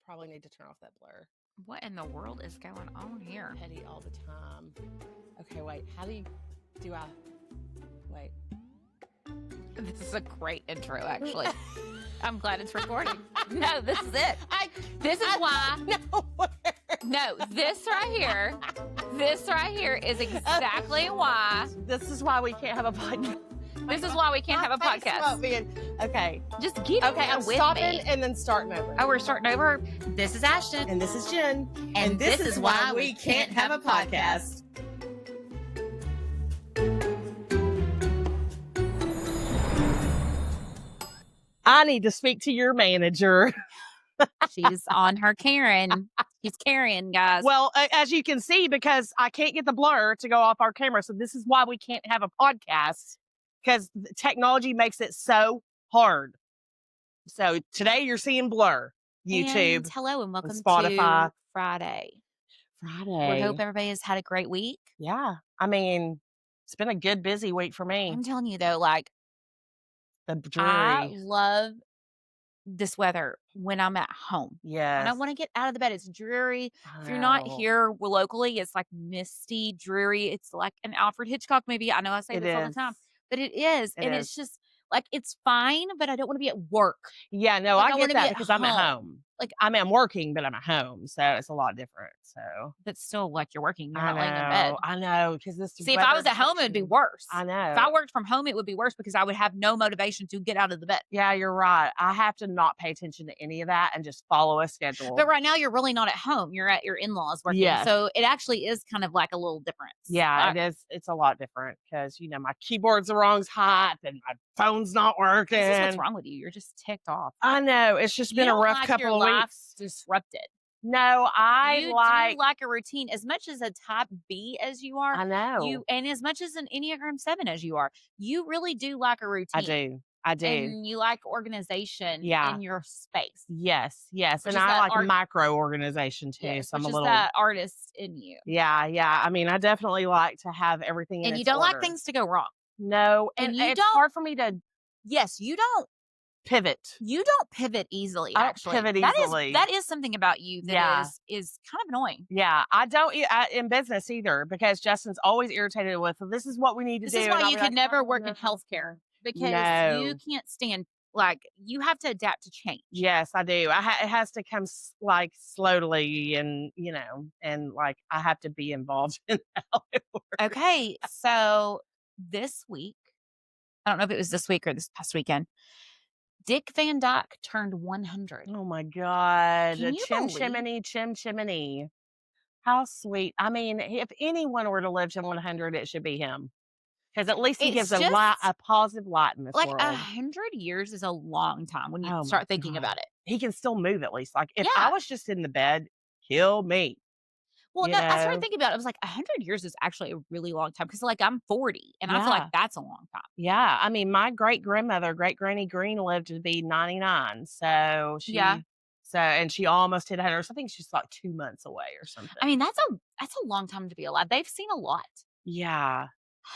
probably need to turn off that blur. What in the world is going on here? Petty all the time. Okay, wait. How do I... Wait. This is a great intro, actually. I'm glad it's recording. No, this is it. This is why. No, this right here is exactly why. This is why we can't have a podcast. This is why we can't have a podcast. Okay. Just get Okay, I'm with stopping me. and then starting over. Oh, we're starting over. This is Ashton. And this is Jen. And this is why we can't have a podcast. I need to speak to your manager. She's on her Karen. She's carrying, guys. Well, as you can see, because I can't get the blur to go off our camera. So this is why we can't have a podcast, because technology makes it so hard. So today you're seeing blur. YouTube. And hello and welcome Spotify. to Friday. Friday. We hope everybody has had a great week. Yeah. I mean, it's been a good, busy week for me. I'm telling you, though, like, The dreary. I love this weather when I'm at home. Yes. I don't want to get out of the bed. It's dreary. I If you're not know. here locally, it's like misty, dreary. It's like an Alfred Hitchcock movie. I know I say It this all the is. time, but it is. It And is. it's just like, it's fine, but I don't want to be at work. Yeah, no, Like, I I wanna get be that at because I'm at home. home. Like, I mean, I'm working, but I'm at home. So it's a lot different. So But still, like, you're working. You're I not laying in bed. know. I know. Because this See, if I was at home, it would be worse. I know. If I worked from home, it would be worse because I would have no motivation to get out of the bed. Yeah, you're right. I have to not pay attention to any of that and just follow a schedule. But right now, you're really not at home. You're at your in-laws working. Yes. So it actually is kind of like a little difference. Yeah, Like, it is. It's a lot different because, my keyboard's the wrong height and my phone's not working. this is what's wrong with you. You're just ticked off. I know. It's just been You a don't rough like couple your of life weeks. disrupted. No, I You like. do like a routine as much as a type B as you are. I know. And as much as an Enneagram 7 as you are, you really do like a routine. I do. I do. And you like organization Yeah. in your space. Yes. Which And is I that like art- micro organization too. Yes, So I'm which a is little. that artist in you. Yeah. I mean, I definitely like to have everything in And you its don't like order. things to go wrong. No. and And you it's don't- hard for me to Yes, you don't pivot. pivot easily. I don't Actually, pivot That easily. is something about you that Yeah. is kind of annoying. Yeah, I don't in business either because Justin's always irritated with, this is what we need to This do. is and why I'll you be could like, never "Oh, work in no." healthcare because No. you can't stand, like, you have to adapt to change. Yes, I do. It has to come like slowly and, and like I have to be involved in how it works. Okay, so this week, I don't know if it was this week or this past weekend, Dick Van Dyke turned 100. Oh my God. Can you Chim believe- chimney. How sweet. I mean, if anyone were to live to 100, it should be him. Because at least he It's gives just- a positive light in this Like, world. 100 years is a long time when you Oh my start thinking God. about it. He can still move at least. Like if Yeah. I was just in the bed, kill me. Well, You no, I know? started thinking about it. I was like, 100 years is actually a really long time because, like, I'm 40 and I feel Yeah. like that's a long time. Yeah. I mean, my great grandmother, great Granny Green, lived to be 99. So Yeah. and she almost hit 100. So I think she's like 2 months away or something. I mean, that's a long time to be alive. They've seen a lot. Yeah.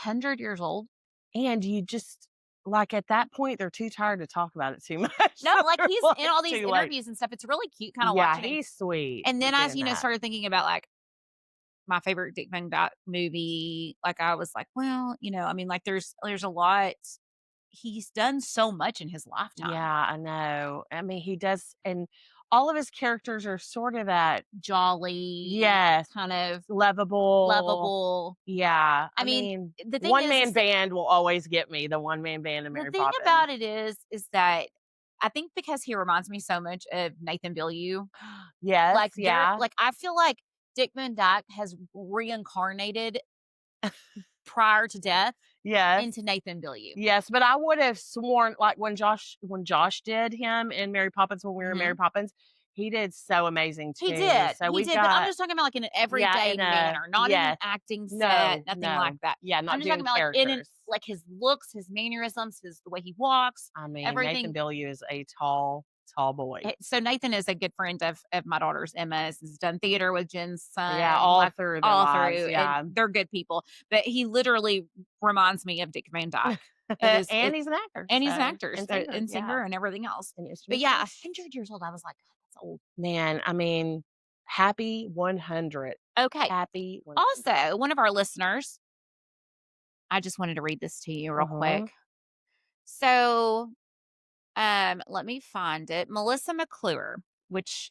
100 years old. And you just like at that point, they're too tired to talk about it too much. No, So like they're, he's in all these too late. interviews and stuff. It's really cute, kind of Yeah, watching him. he's sweet. And then for I, doing that. started thinking about like my favorite Dick Van Dyke movie. Like I was like, well, I mean, like there's a lot. He's done so much in his lifetime. Yeah, I know. I mean, he does, and all of his characters are sort of that Jolly. yes, Kind of lovable. Yeah, I mean, the thing one is, man band will always get me. The one man band in the Mary thing Poppins. about it is that I think because he reminds me so much of Nathan Billieu. Yes, Like, yeah, like I feel like Dick Van Dyke has reincarnated prior to death yes, into Nathan Billieu. yes. But I would have sworn, like when Josh did him in Mary Poppins, when we were in Mary Poppins, he did so amazing too. He did. So he we've did, got, but I'm just talking about like in an everyday in a- manner, not in an yes. acting No, set, nothing no. like that. yeah, not I'm just doing talking about like in characters. like his looks, his mannerisms, the way he walks. I mean, everything- Nathan Billieu is a tall boy. So Nathan is a good friend of my daughter's, Emma's. Has done theater with Jen's son. Yeah, all through their all lives, through. yeah. And they're good people. But he literally reminds me of Dick Van Dyke. And he's an actor. And he's an so- actor, and and singer yeah. and everything else. And But yeah, instrumentalist. 100 years old, I was like, It's old. Man, I mean, happy 100. Okay. Happy 100. Also, one of our listeners, I just wanted to read this to you real quick. So, let me find it. Melissa McClure, which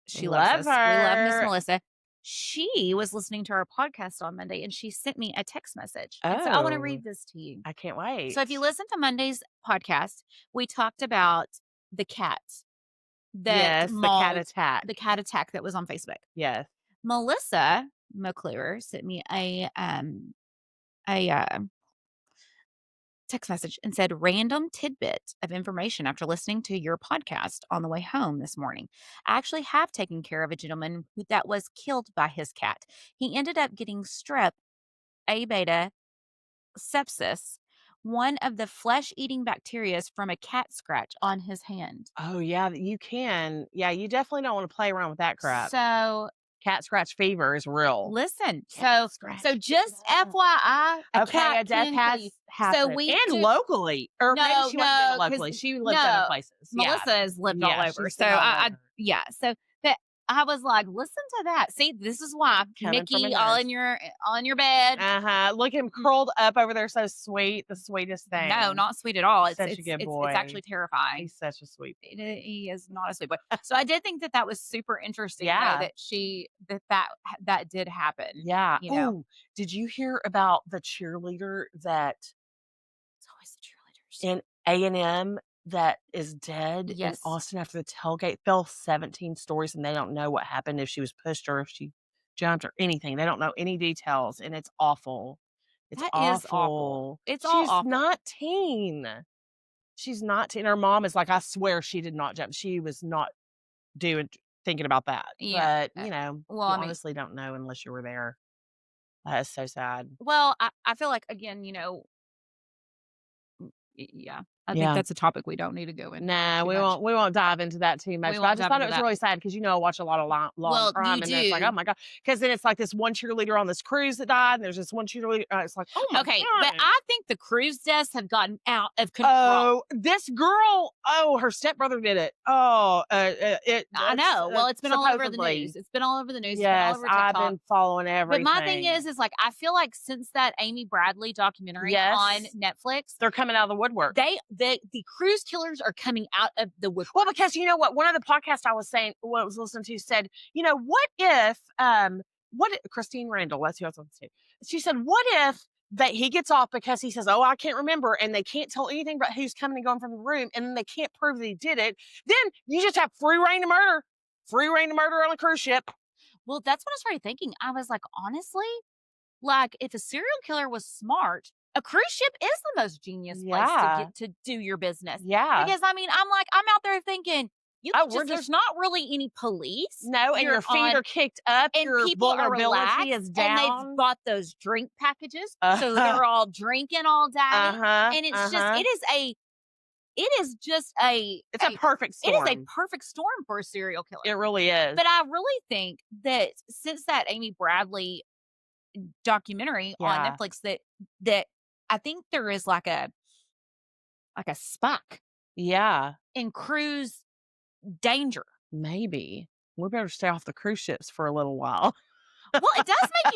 she loves Love us. We love Miss her. Melissa. She was listening to our podcast on Monday and she sent me a text message. And so I want to Oh, read this to you. I can't wait. So if you listen to Monday's podcast, we talked about the cat that Yes, the cat attack. the cat attack that was on Facebook. Yes. Melissa McClure sent me a text message and said, random tidbit of information after listening to your podcast on the way home this morning. I actually have taken care of a gentleman that was killed by his cat. He ended up getting strep A beta sepsis, one of the flesh-eating bacteria from a cat scratch on his hand. Oh, yeah, you can. Yeah, you definitely don't want to play around with that crap. So Cat scratch fever is real. listen, Cat so scratch just fever. FYI, Okay, a death has happened. And locally. Or maybe she wasn't locally. She lived other places. Melissa has lived all over. she's So been all I over. yeah. So but I was like, listen to that. See, this is why Coming from a Mickey all nurse. in your bed. Look at him curled up over there, so sweet. The sweetest thing. No, not sweet at all. Such a good boy. It's actually terrifying. He's such a sweet boy. He is not a sweet boy. So I did think that was super interesting. Yeah. Though, that did happen. Yeah. You know. Ooh, did you hear about the cheerleader that It's always the cheerleaders. in A&M that is dead in Yes. Austin after the tailgate? Fell 17 stories, and they don't know what happened, if she was pushed or if she jumped or anything. They don't know any details, and it's awful. It's That awful. is awful. It's all She's awful. not teen. She's not teen. Her mom is like, I swear she did not jump. She was not thinking about that. Yeah. But, you know, Well, you I mean- honestly don't know unless you were there. That is so sad. Well, I feel like, again, yeah. I Yeah. think that's a topic we don't need to go into. Nah, too we much. won't dive into that too much. We But I won't just dive thought it into was that. really sad because I watch a lot of long Well, crime, you and then it's like, do. oh my god, because then it's like this one cheerleader on this cruise that died, and there's this one cheerleader. It's like, oh my Okay, god. but I think the cruise deaths have gotten out of control. Oh, this girl. Oh, her stepbrother did it. Oh, I know. Well, it's been all over the supposedly. news. It's been all over the news. Yes, it's been all over I've TikTok. been following But everything. my thing is like, I feel like since that Amy Bradley documentary Yes. on Netflix, they're coming out of the woodwork. the cruise killers are coming out of the woodwork. Well, because you know what, one of the podcasts I was listening to said, what if, Christine Randall, that's who I was listening to. She said, what if that he gets off because he says, oh, I can't remember, and they can't tell anything about who's coming and going from the room, and then they can't prove that he did it. Then you just have free reign to murder on a cruise ship. Well, that's what I started thinking. I was like, honestly, like if a serial killer was smart, a cruise ship is the most genius place to get to do your business. Yeah. Because I'm out there thinking, there's not really any police. No, and your feet are kicked up, and your people are vulnerability relaxed, is down. and they've got those drink packages, so they're all drinking all day. And it's it's a perfect storm. It is a perfect storm for a serial killer. It really is. But I really think that since that Amy Bradley documentary on Netflix, that I think there is like a spike in cruise danger. Maybe we better stay off the cruise ships for a little while. Well, it does make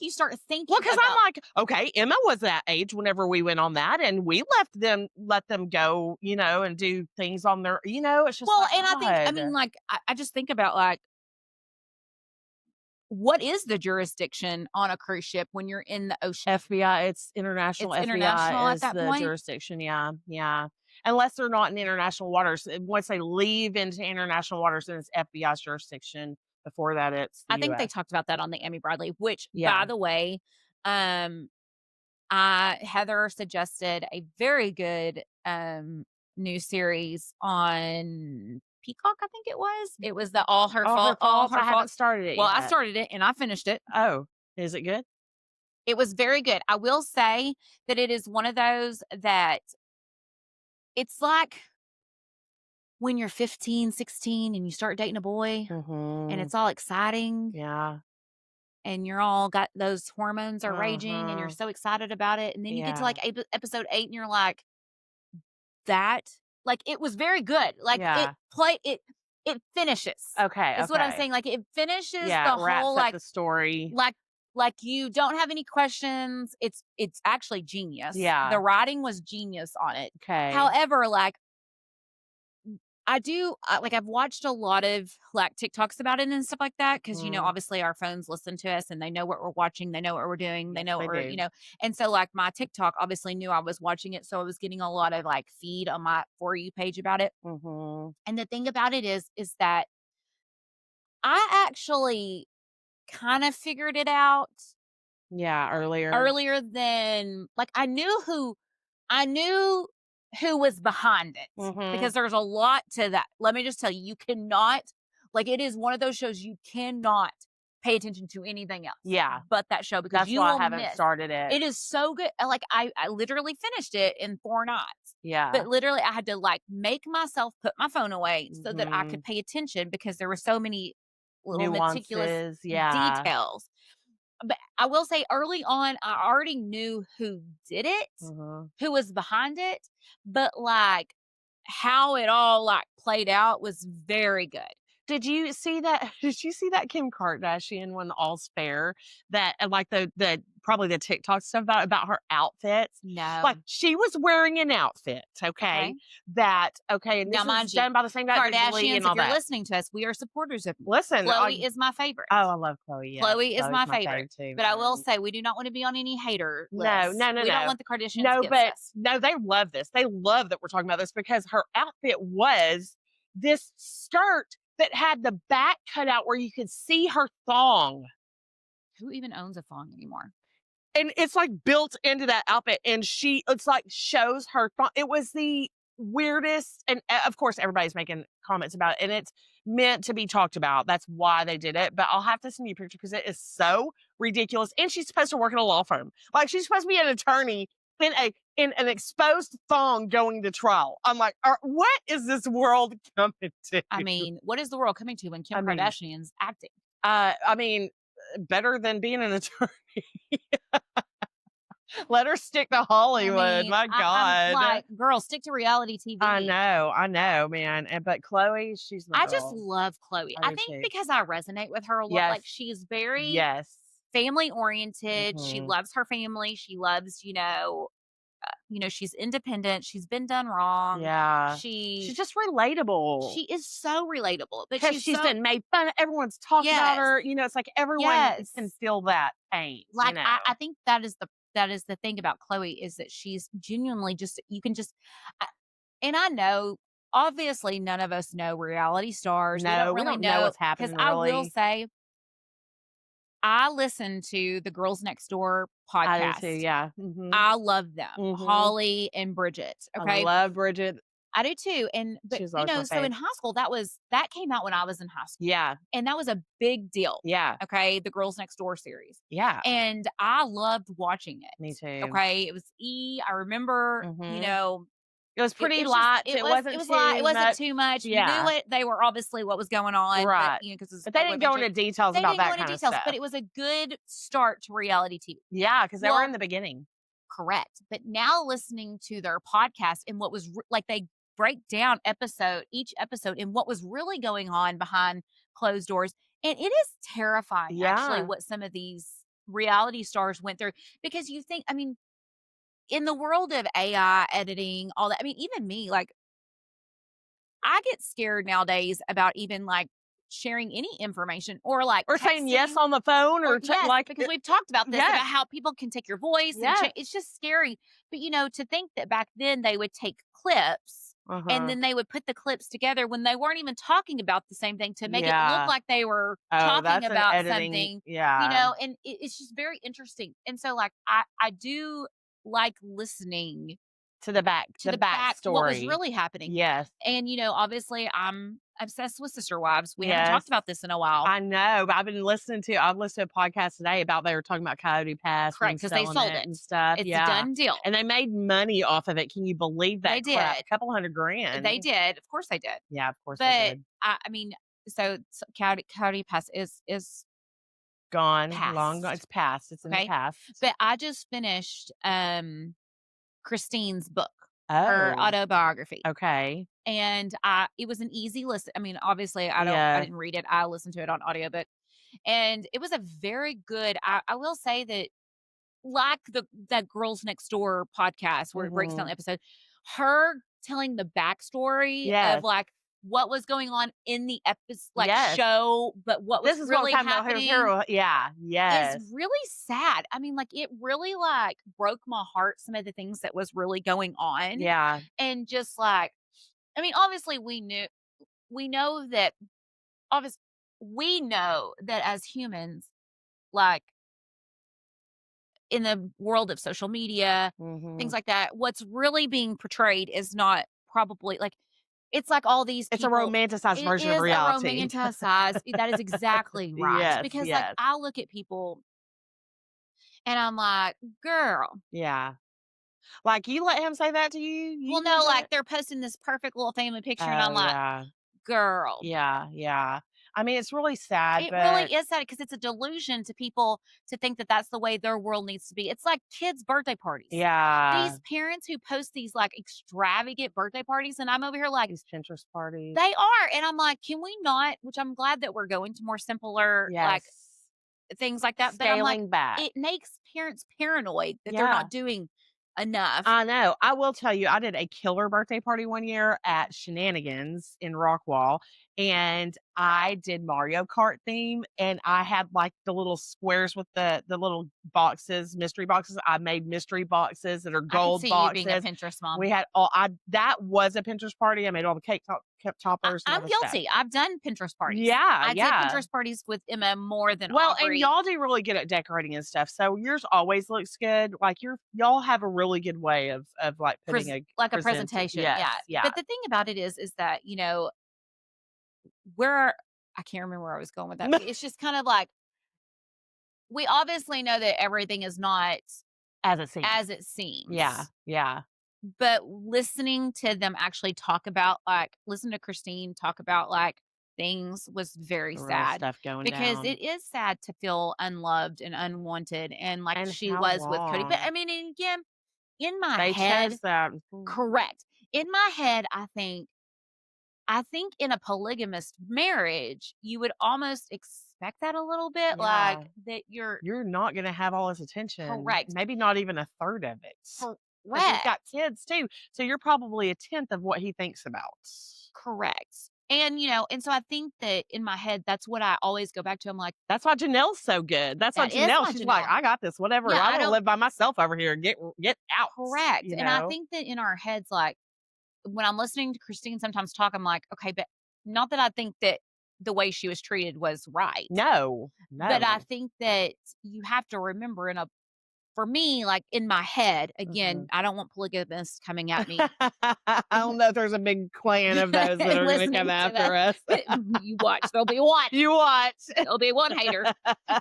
you start thinking. Well, because I'm like, okay, Emma was that age whenever we went on that, and we let them go, and do things on their, it's just I just think about like, what is the jurisdiction on a cruise ship when you're in the ocean? FBI, it's international. It's FBI international is at that the point? jurisdiction. Yeah. Unless they're not in international waters. Once they leave into international waters, then it's FBI's jurisdiction. Before that, it's the I think US. they talked about that on the Amy Bradley, which, Yeah. by the way, Heather suggested a very good new series on Peacock, I think it was. It was the All Her Fault. I haven't started it Well, yet. I started it and I finished it. Oh, is it good? It was very good. I will say that it is one of those that it's like when you're 15, 16 and you start dating a boy and it's all exciting. Yeah. And you're all got those hormones are raging and you're so excited about it. And then you get to like episode 8 and you're like, it was very good. Like it finishes. Okay. Is what I'm saying. Like it finishes Yeah, the wraps whole up like the story. like you don't have any questions. It's actually genius. Yeah. The writing was genius on it. Okay. However, like I've watched a lot of like TikToks about it and stuff like that because obviously our phones listen to us and they know what we're watching, they know what we're doing, they Yes, know they what we're, do. and so like my TikTok obviously knew I was watching it, so I was getting a lot of like feed on my For You page about it. Mm-hmm. And the thing about it is that I actually kind of figured it out Yeah, earlier than like I knew who was behind it Mm-hmm. because there's a lot to that. Let me just tell you, you cannot, like, it is one of those shows you cannot pay attention to anything else. Yeah. But that show because That's you why will I haven't miss. started it. It is so good. Like, I literally finished it in 4 nights. Yeah. But literally, I had to, like, make myself put my phone away so that I could pay attention because there were so many little meticulous details. But I will say early on, I already knew who did it, who was behind it, but like how it all like played out was very good. Did you see that? Did you see that Kim Kardashian when all's fair? That like the probably the TikTok stuff about her outfits. No, Like she was wearing an outfit, okay? That and now this mind was you, done by the same guy that did Glee Kardashians. and all If you're that. listening to us, we are supporters of. Listen, Chloe is my favorite. Oh, I love Chloe. Yeah. Chloe is my Chloe's favorite. too, but I will say we do not want to be on any hater list. No. We don't want the Kardashians. No, against but us. no, they love this. They love that we're talking about this because her outfit was this skirt that had the back cut out where you could see her thong. Who even owns a thong anymore? And it's like built into that outfit. And it's like shows her thong. It was the weirdest. And of course, everybody's making comments about it. And it's meant to be talked about. That's why they did it. But I'll have to send you a picture because it is so ridiculous. And she's supposed to work at a law firm. Like she's supposed to be an attorney in an exposed thong going to trial. I'm like, what is this world coming to? I mean, what is the world coming to when Kim Kardashian's acting? I mean, better than being an attorney. Let her stick to Hollywood. My God. I'm like, girl, stick to reality TV. I know, man. But Chloe, she's my girl. just love Chloe. I think because I resonate with her a lot. Yes. Like she's very yes. family oriented. She loves her family. She loves, she's independent. She's been done wrong. Yeah. She's just relatable. She is so relatable. But she's been made fun of. Everyone's talking about her. It's like everyone can feel that pain. Like I think that is the thing about Chloe is that she's genuinely and I know obviously none of us know reality stars. No, we don't know what's happening. Because I will say, I listen to the Girls Next Door podcast. I do too, yeah. I love them, Holly and Bridget. Okay, I love Bridget. I do too. But so in high school, that came out when I was in high school. Yeah. And that was a big deal. Yeah. Okay. The Girls Next Door series. Yeah. And I loved watching it. Me too. Okay. It was I remember, it was pretty light. It wasn't too much. Yeah. You knew they were obviously what was going on. Right. But they didn't go into details about that kind of stuff. But it was a good start to reality TV. Yeah. Because they were in the beginning. Correct. But now listening to their podcast and what was like they break down each episode and what was really going on behind closed doors. And it is terrifying, actually, what some of these reality stars went through. Because you think, in the world of AI editing, all that, even me, like, I get scared nowadays about even like sharing any information or saying yes on the phone or because we've talked about this about how people can take your voice. And it's just scary. But to think that back then they would take clips and then they would put the clips together when they weren't even talking about the same thing to make it look like they were talking about something. Yeah. And it's just very interesting. And so I do like listening to the back story. What was really happening. Yes. And, obviously I'm obsessed with Sister Wives. We haven't talked about this in a while. I know, but I've listened to a podcast today about they were talking about Coyote Pass. Correct, because they sold it and stuff. It's a done deal. And they made money off of it. Can you believe that? They did. A couple $100,000. They did. Of course they did. Yeah, of course they did. So Coyote Pass is gone. Past. Long gone. It's past. It's in the past. But I just finished Christine's book. her Oh, autobiography. okay. And it was an easy listen. I mean, obviously, I Yeah. didn't read it. I listened to it on audiobook, and it was a very good. I will say that, like that Girls Next Door podcast where it breaks down Mhm. the episode, her telling the backstory of Yes. like what was going on in the episode, like Yes. show, but what was This is what I'm really talking about. Here's happening hero. Yeah. is Yes. really sad. I mean, like it really like broke my heart. Some of the things that was really going on, Yeah. and just like, I mean, obviously we know that obviously we know that as humans, like in the world of social media, things Mhm. like that, what's really being portrayed is not probably like it's like all these It's a people. romanticized It version of is a reality. romanticized. That is exactly right. Yes. Because like Yes. I look at people and I'm like, girl, Yeah. Like, you let him say that to you? well, You did no, that? like they're posting this perfect little family picture, and I'm Oh, like, yeah. girl, Yeah. Yeah. I mean, it's really sad, it but really is sad because it's a delusion to people to think that that's the way their world needs to be. It's like kids' birthday parties. yeah. These parents who post these like extravagant birthday parties, and I'm over here like, These Pinterest parties. they are. And I'm like, can we not? Which I'm glad that we're going to more simpler, like Yes. things like that. But I'm like, Scaling back. it makes parents paranoid that they're Yeah. not doing enough. I know. I will tell you, I did a killer birthday party one year at Shenanigans in Rockwall, and I did Mario Kart theme, and I had like the little squares with the little boxes, mystery boxes. I made mystery boxes that are I could gold see you being a boxes. Pinterest mom. We had all I that was a Pinterest party. I made all the cake toppers and all I'm the stuff. guilty. I've done Pinterest parties. Yeah, I did yeah. Pinterest parties with Emma more than Well, and Aubrey. y'all do really good at decorating and stuff, so yours always looks good. Like y'all have a really good way of like putting a Like a present. presentation, Yes, yeah. yeah. But the thing about it is that, where I can't remember where I was going with that, but it's just kind of like, we obviously know that everything is not As it seems. as it seems. Yeah, yeah. But listening to them actually talk about, like listen to Christine talk about, like, things was very The real sad, stuff going because down. it is sad to feel unloved and unwanted, and like And she how was with Cody. But I long? mean, and again, in my They head, chose that. correct. In my head, I think in a polygamous marriage, you would almost expect that a little bit, like Yeah. that you're You're not gonna have all this attention. correct. Maybe not even a third of it. Because he's Correct. got kids too. So you're probably a tenth of what he thinks about. Correct. And and so I think that in my head, that's what I always go back to. I'm like, That's why Janelle's so good. That's why that is Janelle, my she's like, Janelle. I got this, whatever. Yeah, I I want to don't live by myself over here. Get out. correct. You And I know? think that in our heads, like when I'm listening to Christine sometimes talk, I'm like, okay, but not that I think that the way she was treated was right. No. But I No. think that you have to remember for me, like in my head, again, Mhm. I don't want polygamists coming at me. I don't know if there's a big clan of those that are gonna come Listening to after this. us. You watch, there'll be one. You watch. There'll be one hater.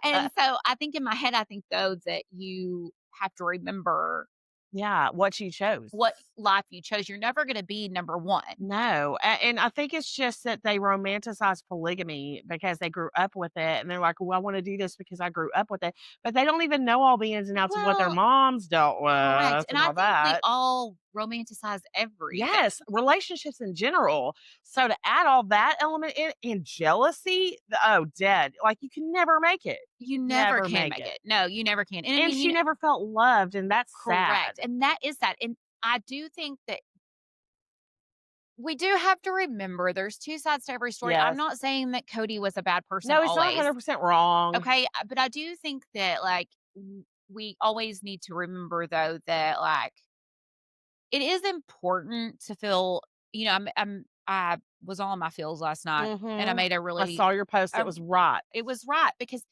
And so I think in my head, I think though that you have to remember Yeah, what you chose. what life you chose. You're never going to be number one. No, and I think it's just that they romanticize polygamy because they grew up with it, and they're like, "Well, I wanna do this because I grew up with it," but they don't even know all the ins and outs of what their Well, moms dealt correct. with And and I all think we that. all romanticize everything. Yes, relationships in general. So to add all that element in and jealousy, oh, dead. Like, you can never make it. You never Never can make make it. it. No, you never can. And I And mean, she never felt loved, and that's sad. correct. And that is that. And I do think that we do have to remember there's two sides to every story. I'm Yes. not saying that Cody was a bad person No, it's not always. 100% wrong. Okay. But I do think that, like, we always need to remember, though, that, like, it is important to feel, I was on my feels last night, and I Mhm. made a I really, saw your post, it a, was right. it was right because,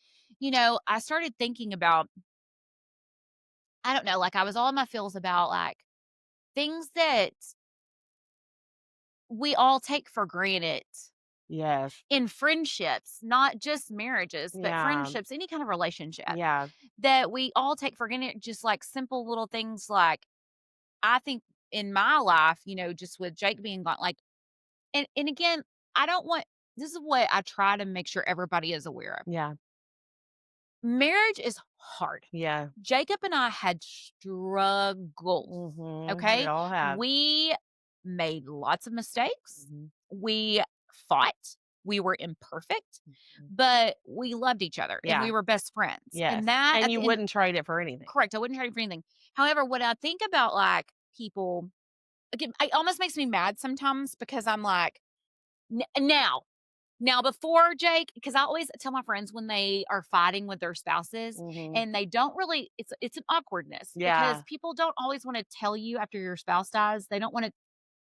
I started thinking about, I don't know, like I was all in my feels about like things that we all take for granted Yes. in friendships, not just marriages, but Yeah. friendships, any kind of relationship Yeah. that we all take for granted, just like simple little things. Like, I think in my life, just with Jake being gone, like, and again, I don't want, this is what I try to make sure everybody is aware of. Yeah. marriage is hard. Yeah. Jacob and I had struggles. We Okay. all have. We made lots of mistakes. Mhm. We fought. We were imperfect, Mhm. but we loved each other and Yeah. we were best friends. Yes. And that, And you wouldn't trade it for anything. correct. I wouldn't trade it for anything. However, when I think about like people, again, it almost makes me mad sometimes because I'm like, now, before Jake, because I always tell my friends when they are fighting with their spouses Mhm. and they don't really, it's an awkwardness because Yeah. people don't always want to tell you after your spouse dies. They don't want to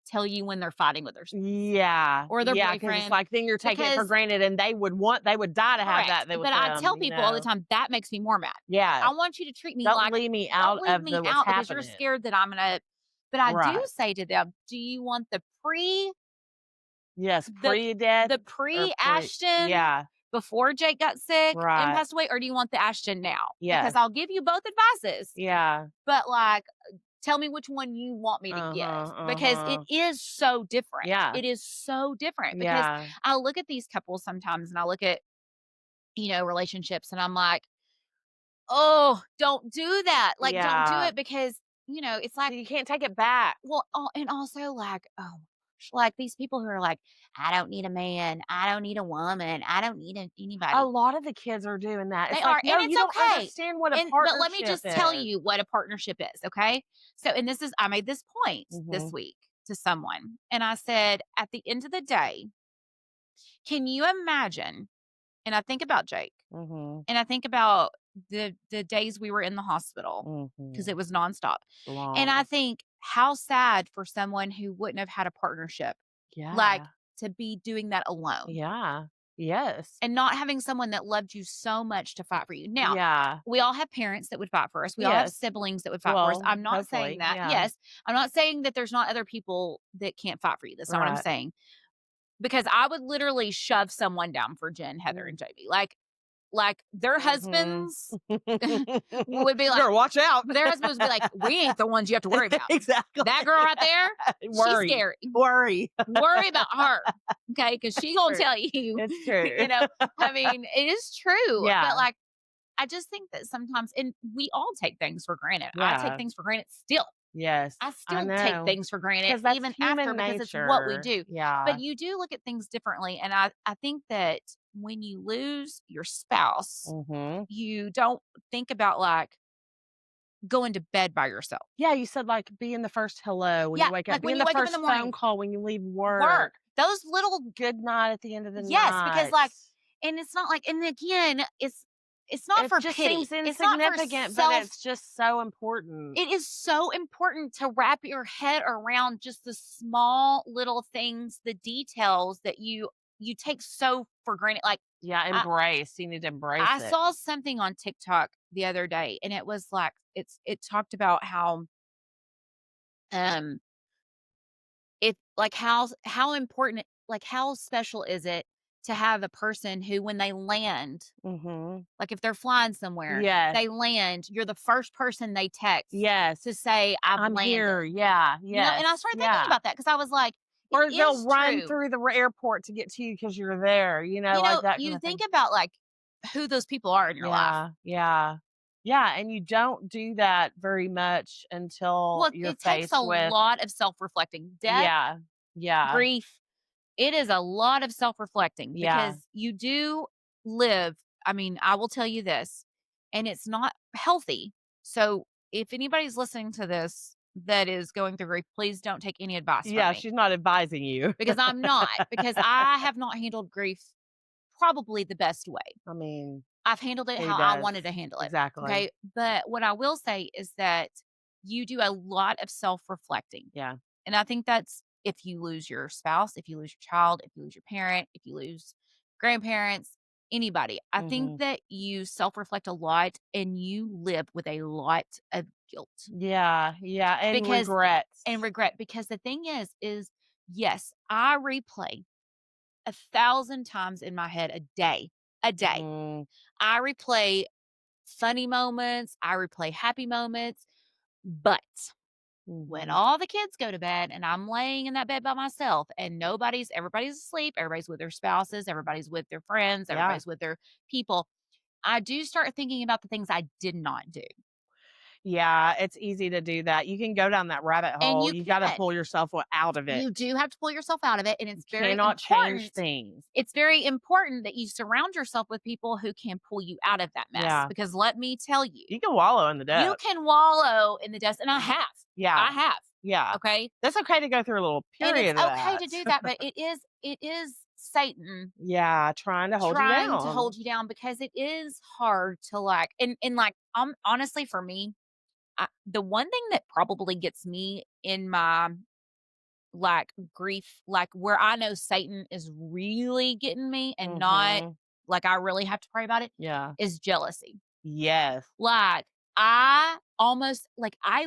tell you when they're fighting with their spouse Yeah. or their Yeah, 'cause it's boyfriend. like then you're taking it for Because granted and they would die to have correct, that with but I them, tell you people all the know? time that makes me more mad. Yeah. I want you to treat me Don't like leave me don't out leave of me what's out because you're happening. scared that I'm gonna. But I do Right. say to them, do you want Yes, the pre-death the or pre pre Ashton yeah. before Jake got sick and Right. passed away, or do you want the Ashton now? Because Yes. I'll give you both advices, Yeah. but like, tell me which one you want me to give because it Uh-huh. is so different. Yeah. It is so different because Yeah. I look at these couples sometimes and I look at, relationships and I'm like, oh, don't do that. Like, don't do Yeah. it because, it's like, You can't take it back. well, and also like, oh, gosh, like these people who are like, I don't need a man. I don't need a woman. I don't need anybody. A lot of the kids are doing that. They It's like, are, and no, it's you don't okay. understand what a But let me partnership just tell is. you what a partnership is, okay? So, and I made this point this Mhm. week to someone, and I said, at the end of the day, can you imagine? And I think about Jake, Mhm. and I think about the days we were in the hospital because Mhm. it was nonstop, and I Long. think how sad for someone who wouldn't have had a partnership, like Yeah. to be doing that alone. Yeah. Yes. And not having someone that loved you so much to fight for you. Now, Yeah. we all have parents that would fight for us. We all have Yes. siblings that would fight for us. Well, I'm not saying hopefully, that. yeah. Yes, I'm not saying that there's not other people that can't fight for you. That's not what I'm Right. saying. Because I would literally shove someone down for Jen, Heather, Mm. and JB. Like their Mhm. husbands would be You like, better watch out. their husbands would be like, we ain't the ones you have to worry about. Exactly. That girl right there, she's Worry. scary. Worry. Worry about her. Okay, because she gonna True. tell you. It's true. I mean, it is true. Yeah. But like I just think that sometimes, and we all take things for granted. I take Yeah. things for granted still. Yes. I I still take know. things for granted 'Cause that's even after human because it's what we nature. do. Yeah. But you do look at things differently. And I think that when you lose your spouse, Mhm. you don't think about like going to bed by yourself. Yeah, you said, like, being the first hello when Yeah, you wake up, like when being you the wake up in first the phone morning, call when you leave work. work. Those little Good night at the end of the yes, because night. like, and it's not like, and again, it's not It for just pity. seems It's not for insignificant, but self. it's just so important. It is so important to wrap your head around just the small little things, the details that you take so for granted. Like Yeah, I, embrace. You need to embrace I it. saw something on TikTok the other day, and it was like it talked about how um it like how important, like how special is it to have a person who when they land, Mhm. like if they're flying somewhere, Yes. they land, you're the first person they text Yes. to say I've I'm landed. here. Yeah. And I Yes. started thinking Yeah. about that because I was like, it Or they'll is run true. through the airport to get to you because you're there, like that kind You of think thing. about like who those people are in your life. Yeah. Yeah. Yeah, and you don't do that very much until Well, you're it takes a faced with lot of self-reflecting. Death, yeah. Yeah. grief, it is a lot of self-reflecting Yeah. because you do live. I mean, I will tell you this, and it's not healthy. So if anybody's listening to this that is going through grief, please don't take any advice from Yeah, me she's not advising you. because I'm not, because I have not handled grief probably the best way. I mean, I've handled it who how I does? wanted to handle it. Exactly. Okay. But what I will say is that you do a lot of self reflecting. Yeah. And I think that's if you lose your spouse, if you lose your child, if you lose your parent, if you lose grandparents, anybody. I think Mhm. that you self reflect a lot and you live with a lot of guilt Yeah, yeah, and because, regrets. and regret. Because the thing is, yes, I replay 1,000 times in my head a day. Mm, I replay funny moments, I replay happy moments, but when mhm. all the kids go to bed and I'm laying in that bed by myself and everybody's asleep, everybody's with their spouses, everybody's with their friends, Yeah. everybody's with their people, I do start thinking about the things I did not do. Yeah, it's easy to do that. You can go down that rabbit And hole. you You gotta can. pull yourself out of it. You do have to pull yourself out of it, and You it's very cannot change important. things. It's very important that you surround yourself with people who can pull you out of that mess, Yeah. because let me tell you, You can wallow in the you depths. can wallow in the dust, and I have. Yeah. I have, Yeah. okay? That's okay to go through a little And it's period of okay that. to do that, but it is Satan Yeah, trying to hold you trying to hold down. you down, because it is hard to, like, and like, honestly, for me, the one thing that probably gets me in my, like, grief, like, where I know Satan is really getting me and not, Mhm. like, I really have to pray about it, Yeah. is jealousy. Yes. Like, I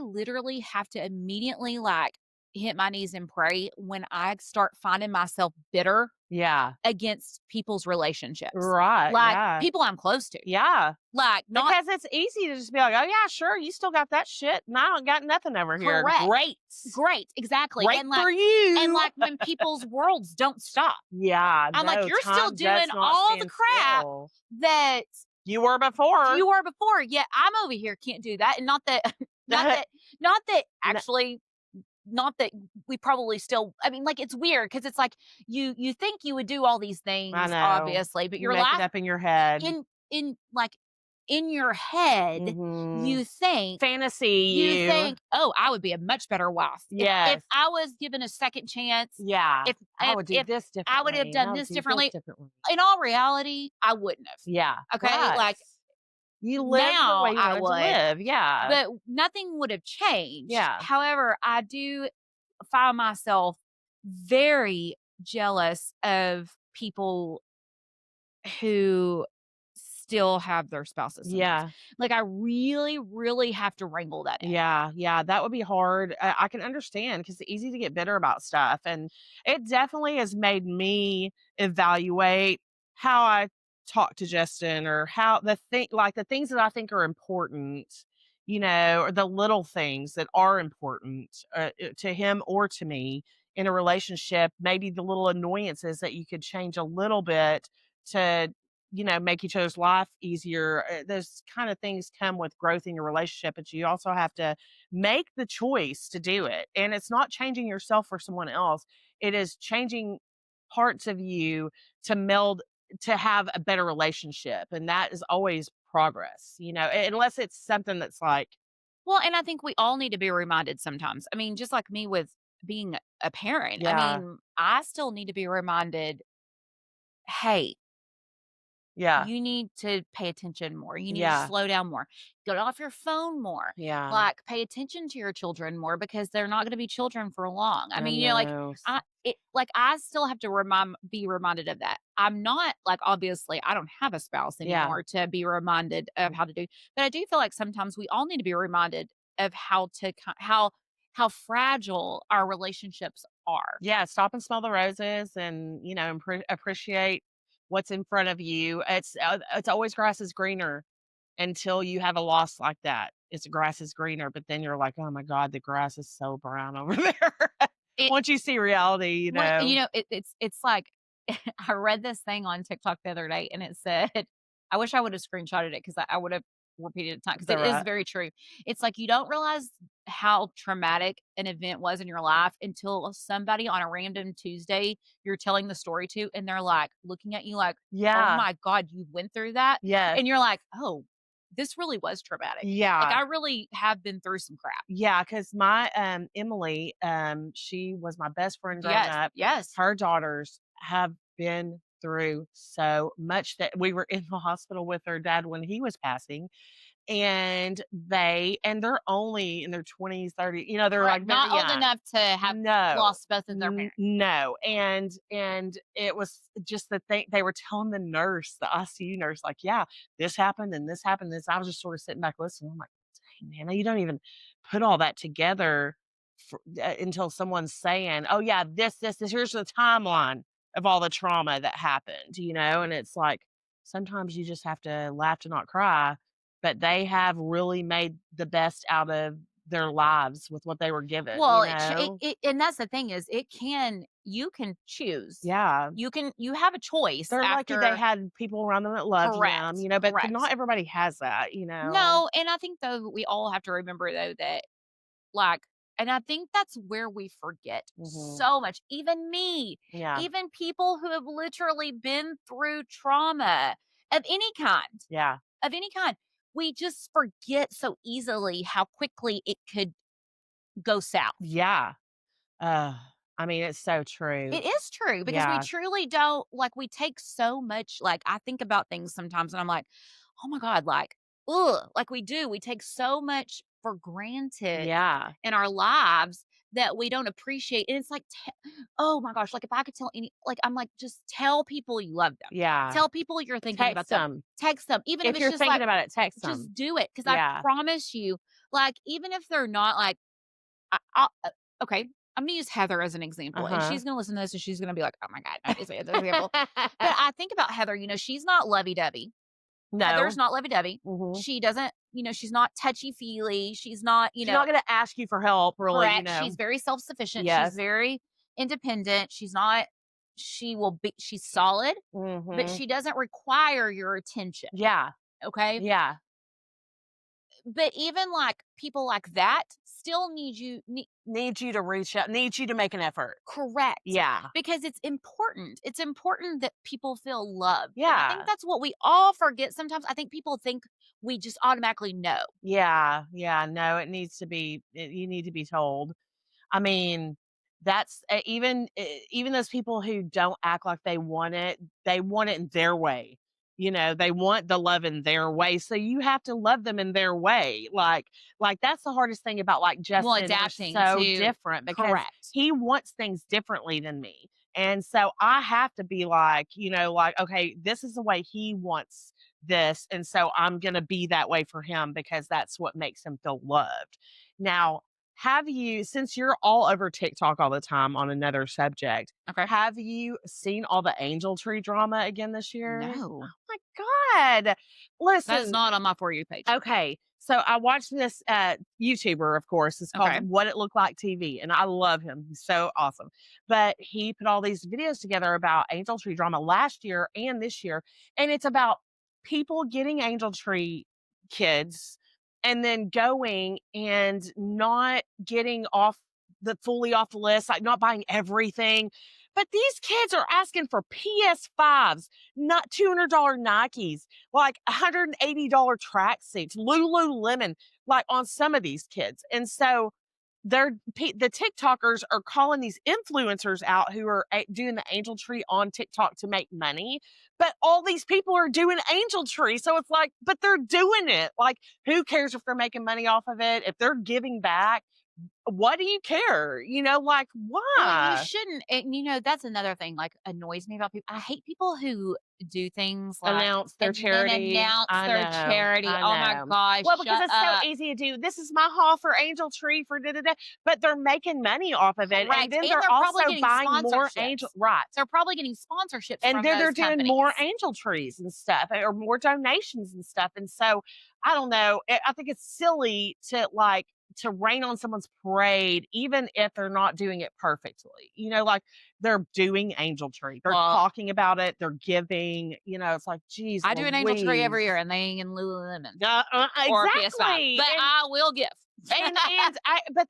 literally have to immediately, like, hit my knees and pray when I start finding myself bitter Yeah. against people's relationships. Right. Like, Yeah. people I'm close to. Yeah. Like, not Because it's easy to just be like, "Oh, yeah, sure, you still got that shit, and I don't got nothing over here." correct. Great. Great, exactly. Great And, for like, you. when people's worlds don't stop. Yeah, I'm like, no, "You're still time doing does not all the stand crap still. that You were before. you were before, yet I'm over here can't do that." And not that not that No, actually, not that we probably still, I mean, like, it's weird, because it's like you think you would do all these I things, know. obviously, but You your make it life up in your head. like, in your head, Mhm. you think Fantasy you. "Oh, I would be a much better wife if Yes. I was given a second chance, Yeah. I would do if this I would have differently, and done I would this do this differently." differently. In all reality, I wouldn't have, Yeah. okay? Right. Like, You lived the now way you I wanted to would, live. Yeah. but nothing would have changed. Yeah. However, I do find myself very jealous of people who still have their spouses sometimes. Yeah. Like, I really, really have to wrangle that in. Yeah, yeah, that would be hard. I can understand because it's easy to get bitter about stuff, and it definitely has made me evaluate how I talk to Justin or how the things that I think are important, or the little things that are important to him or to me in a relationship. Maybe the little annoyances that you could change a little bit to make each other's life easier. Those kind of things come with growth in your relationship, but you also have to make the choice to do it. And it's not changing yourself for someone else, it is changing parts of you to meld to have a better relationship. And that is always progress, unless it's something that's like, Well, and I think we all need to be reminded sometimes. I mean, just like me with being a parent, I yeah, mean, I still need to be reminded, "Hey, yeah, you need to pay attention more. You need to yeah, slow down more. Get off your phone more. yeah. Like, pay attention to your children more, because they're not going to be children for long." I I mean, know. I still have to be reminded of that. I'm not, like, obviously, I don't have a spouse Yeah. anymore to be reminded of how to do, but I do feel like sometimes we all need to be reminded of how fragile our relationships are. Yeah, stop and smell the roses and, appreciate what's in front of you. It's always grass is greener until you have a loss like that. It's grass is greener, but then you're like, "Oh my god, the grass is so brown over there." It Once you see reality, Well, it's like, I read this thing on TikTok the other day, and it said, I wish I would have screenshotted it, because I would have repeated it time, Is because that it is right? very true. It's like, you don't realize how traumatic an event was in your life until somebody on a random Tuesday you're telling the story to, and they're like looking at you like, "Oh Yeah. my God, you went through that?" Yes. And you're like, "Oh, this really was traumatic. Like, Yeah. I really have been through some crap." Yeah, because my, Emily, she was my best friend growing Yes, up. yes. Her daughters have been through so much that we were in the hospital with her dad when he was passing, and they're only in their 20s, 30, they're, Right, like, very not old young. enough to have No. lost both of their parents. No, and it was just the thing they were telling the ICU nurse, like, "Yeah, this happened and this happened, this." I was just sort of sitting back listening. I'm like, "Dang, man, you don't even put all that together until someone's saying, 'Oh, yeah, this, here's the timeline of all the trauma that happened,'" and it's like, sometimes you just have to laugh to not cry, but they have really made the best out of their lives with what they were given. Well, you know? and that's the thing is you can choose. Yeah. You have a choice They're lucky they after. had people around them that loved them, Correct. but Correct. not everybody has that, you know? No, and I think though we all have to remember though that like, and I think that's where we forget Mhm. so much. Even me, Yeah. even people who have literally been through trauma of any kind, Yeah. of any kind. We just forget so easily how quickly it could go south. Yeah. Uh, I mean, it's so true. It is true because we Yeah. truly don't like we take so much like I think about things sometimes and I'm like, "Oh my god, like ugh, like we do. We take so much for granted Yeah. in our lives that we don't appreciate." And it's like oh my gosh, like if I could tell any like I'm like just tell people you love them. Yeah. Tell people you're thinking about Text them. them. Text them even if If it's you're just thinking like about it, text just them. do it cuz I Yeah. promise you like even if they're not like okay, I'm gonna use Heather as an example, and Uh-huh. she's gonna listen to this, and she's gonna be like, "Oh my god, not using it as an example." But I think about Heather. She's not lovey-dovey. Heather's No. not lovey-dovey. Mhm. She doesn't, she's not touchy-feely. She's not, She's not gonna ask you for help, really, correct. She's very self-sufficient. She's Yes. very independent. She's not. She's solid, but Mhm. she doesn't require your attention. Yeah. Okay. Yeah. But even like people like that still need you. Need you to reach out, need you to make an effort. Correct. Yeah. Because it's important. It's important that people feel loved. And I Yeah. think that's what we all forget sometimes. I think people think we just automatically know. Yeah. Yeah. No, it needs to be, you need to be told. I mean, that's even those people who don't act like they want it in their way. They want the love in their way. So you have to love them in their way. Like that's the hardest thing about like Well, Justin. We're adapting so to different because correct. he wants things differently than me. And so I have to be like, like, okay, this is the way he wants this. And so I'm going to be that way for him because that's what makes him feel loved. Now, have you, since you're all over TikTok all the time on another subject, Okay. have you seen all the angel tree drama again this year? No. Oh my God. That's Listen, not on my For You page. okay. So I watched this YouTuber, of course. It's called Okay. What It Looked Like TV. And I love him. He's so awesome. But he put all these videos together about angel tree drama last year and this year. And it's about people getting angel tree kids and then going and not getting fully off the list, like not buying everything. But these kids are asking for PS5s, not $200 Nikes, like $180 tracksuits, Lululemon, like on some of these kids. And so the TikTokers are calling these influencers out who are doing the angel tree on TikTok to make money. But all these people are doing angel tree. So it's like, but they're doing it. Like, who cares if they're making money off of it? If they're giving back, what do you care? Like, Well, you why? shouldn't. And that's another thing like annoys me about people. I hate people who do things like Announce their and then charity. announce I their know. charity. I Oh my know. gosh. Well, because Shut it's up. so easy to do. This is my haul for Angel Tree for da da da. But they're making money off of it, Correct. and then And they're probably also getting buying more sponsorships. angel right. They're probably getting sponsorships And from then they're those doing companies. more angel trees and stuff, or more donations and stuff. And so I don't know. I think it's silly to rain on someone's parade, even if they're not doing it perfectly. Like they're doing angel tree. They're talking about it. They're giving. It's like, geez, I do an angel tree every year, and they ain't in Lululemon or exactly. PS5, but I will give. But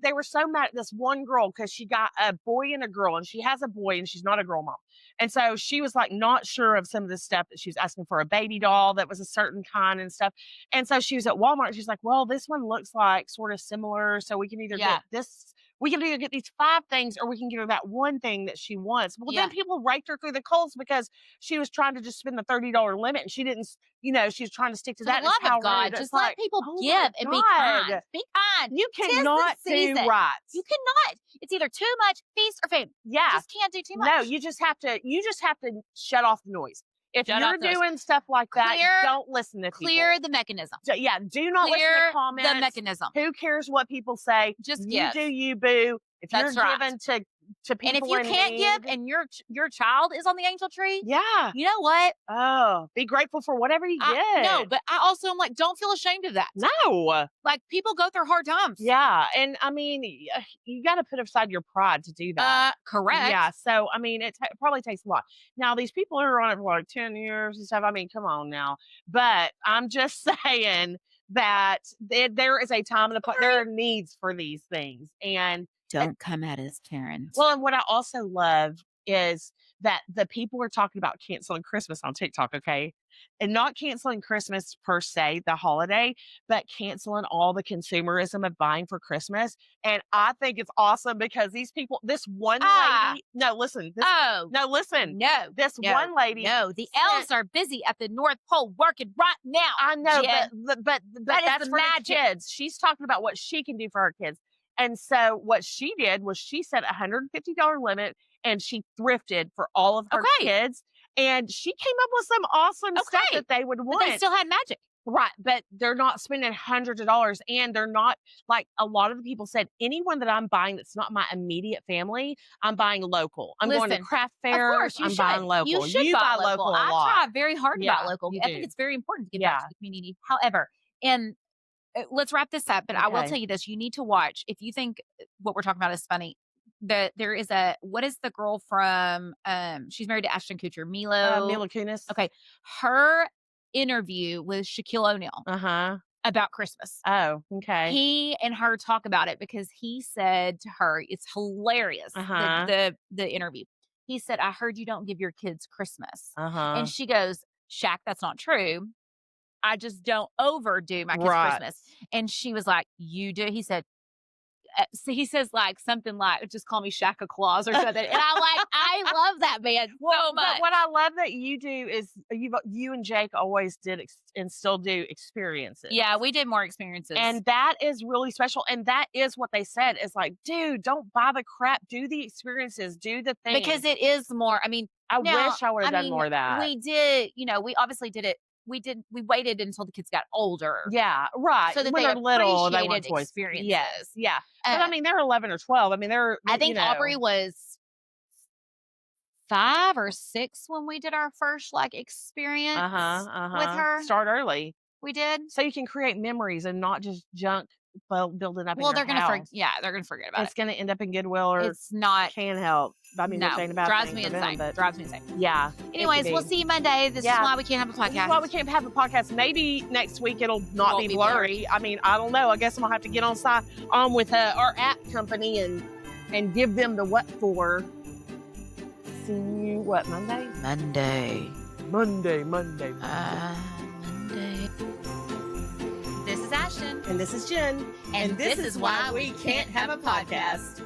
they were so mad at this one girl because she got a boy and a girl, and she has a boy, and she's not a girl mom. And so she was like not sure of some of the stuff that she was asking for a baby doll that was a certain kind and stuff. And so she was at Walmart. She's like, well, this one looks like sort of similar. So we can either get this, we can either get these 5 things or we can get her that one thing that she wants. Well, then people raked her through the coals because she was trying to just spend the $30 limit and she didn't, she was trying to stick to that. For the love of God, just let people give and be kind. Be kind. You cannot do right. You cannot. It's either too much feast or famine. Yeah. You just can't do too much. No, you just have to shut off the noise. If you're doing stuff like that, don't listen to people. Clear the mechanism. Yeah, do not listen to comments. The mechanism. Who cares what people say? Just you do you, boo. If you're given to to people. And if you can't give and your child is on the angel tree, yeah. you know what? Oh, be grateful for whatever you get. No, but I also am like, don't feel ashamed of that. No. Like, people go through hard times. Yeah. And I mean, you got to put aside your pride to do that. Correct. Yeah. So, I mean, it probably takes a lot. Now, these people who are on it for like 10 years and stuff, I mean, come on now. But I'm just saying that there is a time and there are needs for these things. And don't come at us, Karen. Well, and what I also love is that the people are talking about canceling Christmas on TikTok, okay? And not canceling Christmas per se, the holiday, but canceling all the consumerism of buying for Christmas. And I think it's awesome because these people, this one lady, listen. This one lady. No, the elves are busy at the North Pole working right now. I know, Jen. but that's for the kids. She's talking about what she can do for her kids. And so what she did was she set a $150 limit and she thrifted for all of her kids. And she came up with some awesome stuff that they would want. But they still had magic. Right. But they're not spending hundreds of dollars. And they're not, like a lot of the people said, anyone that I'm buying that's not my immediate family, I'm buying local. I'm going to craft fairs. Of course, I'm buying local. You should buy local. I try very hard to buy local. I think it's very important to give back to the community. However, and let's wrap this up, but I will tell you this. You need to watch, if you think what we're talking about is funny, that there is what is the girl from, she's married to Ashton Kutcher, Mila Kunis. Okay. Her interview with Shaquille O'Neal about Christmas. Oh, okay. He and her talk about it because he said to her, it's hilarious, the interview. He said, I heard you don't give your kids Christmas. And she goes, Shaq, that's not true. I just don't overdo my kids' Christmas. And she was like, you do? He said, so he says like something like, just call me Shaka Claus or something. And I'm like, I love that man so much. But what I love that you do is you and Jake always did and still do experiences. Yeah, we did more experiences. And that is really special. And that is what they said is like, dude, don't buy the crap. Do the experiences. Do the thing. Because it is more, I mean. I wish I would have done more of that. We did, we obviously did it. We waited until the kids got older. Yeah, right. So that when they they're little, they want experiences. Yes, yeah. But I mean, they're 11 or 12. I mean, I think Aubrey was 5 or 6 when we did our first experience with her. Start early. We did. So you can create memories and not just junk building up. Well, they're gonna they're gonna forget about it. It's gonna end up in Goodwill or it's not. Can help. I mean, no, drives me insane. Drives me insane. Yeah. Anyways, we'll see you Monday. This is why we can't have a podcast. This is why we can't have a podcast. Maybe next week it'll not be blurry. I mean, I don't know. I guess I'm gonna have to get on with our app company and give them the what for. See you Monday? Monday. Monday. This is Ashton. And this is Jen. And this is why we can't have a podcast.